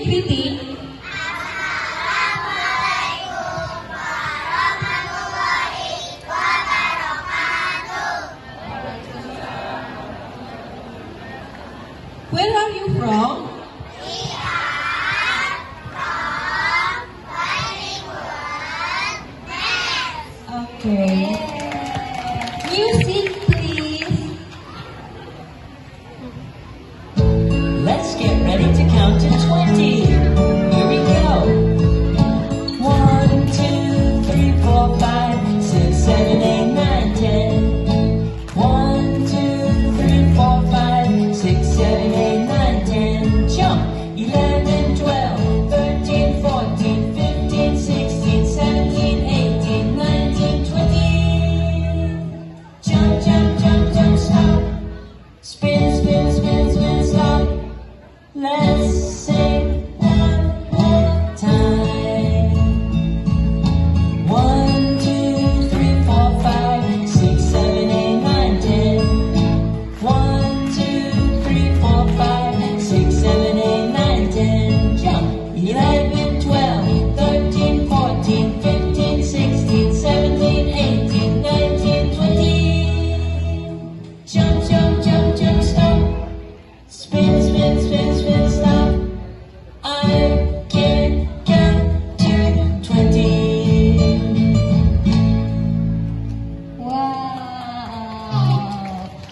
greeting? Where are you from? Okay. Music, please. Let's get ready to count to 20. Here we go. 1, 2, 3, 4, 5, 6, 7, 8, 9, 10. 1, 2, 3, 4, 5, 6, 7, 8, 9, 10. Jump. 11, 12, 13, 14, 15, 16, 17, 18, 19, 20. Jump, jump, jump, jump, stop. Spin, spin, spin, spin, stop. Let's sing.